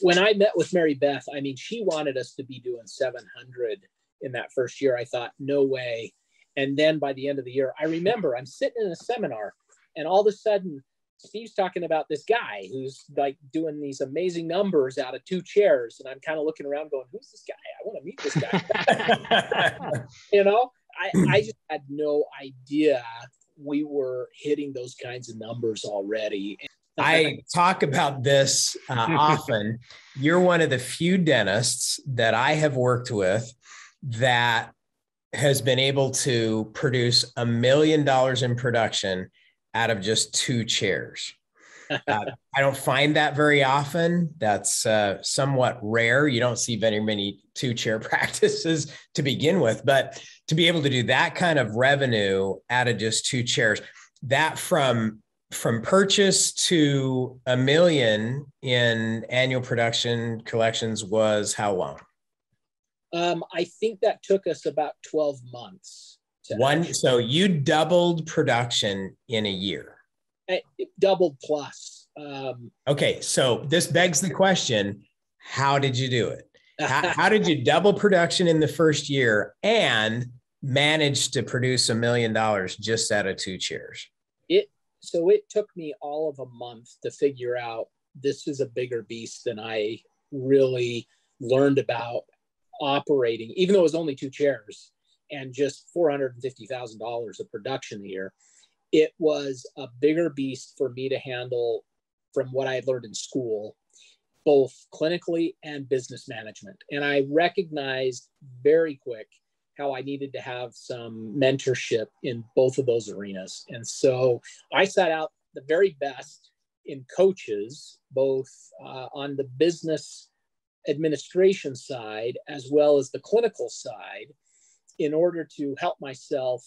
when I met with Mary Beth, I mean, she wanted us to be doing 700 in that first year. I thought, no way. And then by the end of the year, I remember I'm sitting in a seminar and all of a sudden Steve's talking about this guy who's like doing these amazing numbers out of 2 chairs. And I'm kind of looking around going, who's this guy? I want to meet this guy. You know, I just had no idea we were hitting those kinds of numbers already. I talk about this often. You're one of the few dentists that I have worked with that has been able to produce $1 million in production out of just 2 chairs. I don't find that very often. That's somewhat rare. You don't see very many 2-chair practices to begin with, but to be able to do that kind of revenue out of just 2 chairs, that from purchase to $1 million in annual production collections was how long? I think that took us about 12 months. So you doubled production in a year. It doubled plus. Okay, so this begs the question, how did you do it? How did you double production in the first year and manage to produce $1 million just out of 2 chairs? So it took me all of a month to figure out this is a bigger beast than I really learned about operating, even though it was only 2 chairs and just $450,000 of production a year. It was a bigger beast for me to handle from what I had learned in school, both clinically and business management. And I recognized very quick how I needed to have some mentorship in both of those arenas. And so I sought out the very best in coaches, both on the business administration side, as well as the clinical side, in order to help myself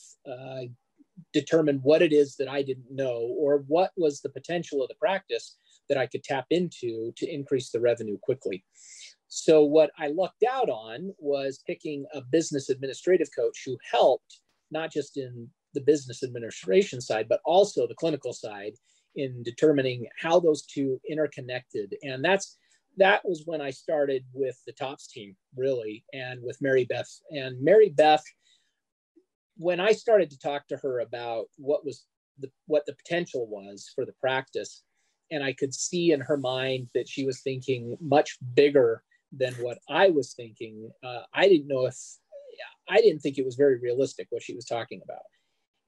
determine what it is that I didn't know, or what was the potential of the practice that I could tap into to increase the revenue quickly. So what I lucked out on was picking a business administrative coach who helped not just in the business administration side, but also the clinical side in determining how those two interconnected. And that was when I started with the TOPS team, really, and with Mary Beth. And Mary Beth, when I started to talk to her about what the potential was for the practice, and I could see in her mind that she was thinking much bigger than what I was thinking. I didn't think it was very realistic what she was talking about.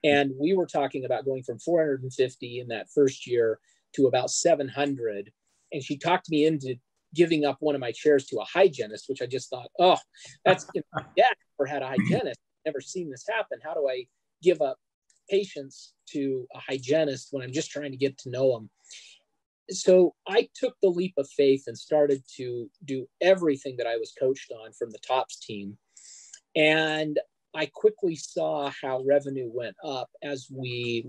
And we were talking about going from 450 in that first year to about 700. And she talked me into giving up one of my chairs to a hygienist, which I just thought, oh, that's, yeah, I never had a hygienist, never seen this happen. How do I give up patients to a hygienist when I'm just trying to get to know them? So I took the leap of faith and started to do everything that I was coached on from the TOPS team. And I quickly saw how revenue went up as we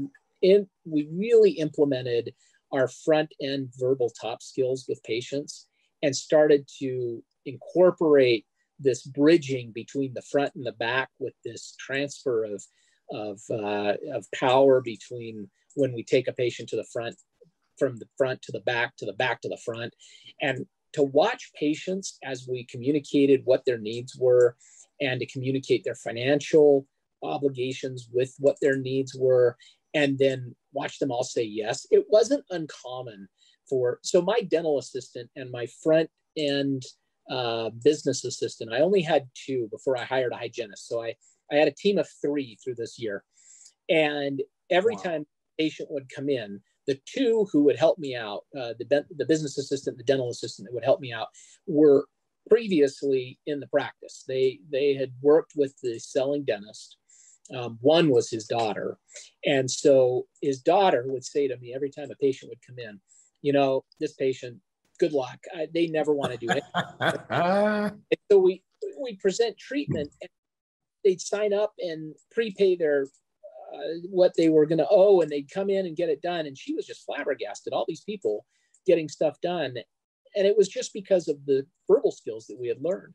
really implemented our front end verbal top skills with patients and started to incorporate this bridging between the front and the back with this transfer of power between when we take a patient to the front, from the front to the back, to the back to the front, and to watch patients as we communicated what their needs were and to communicate their financial obligations with what their needs were, and then watch them all say yes. It wasn't uncommon so my dental assistant and my front end business assistant, I only had 2 before I hired a hygienist. So I had a team of 3 through this year. And every time a patient would come in, the 2 who would help me out, the business assistant, the dental assistant that would help me out, were previously in the practice. They had worked with the selling dentist. One was his daughter. And so his daughter would say to me every time a patient would come in, you know, this patient, good luck. They never want to do it. And so we present treatment, and they'd sign up and prepay their what they were going to owe, and they'd come in and get it done. And she was just flabbergasted, all these people getting stuff done. And it was just because of the verbal skills that we had learned.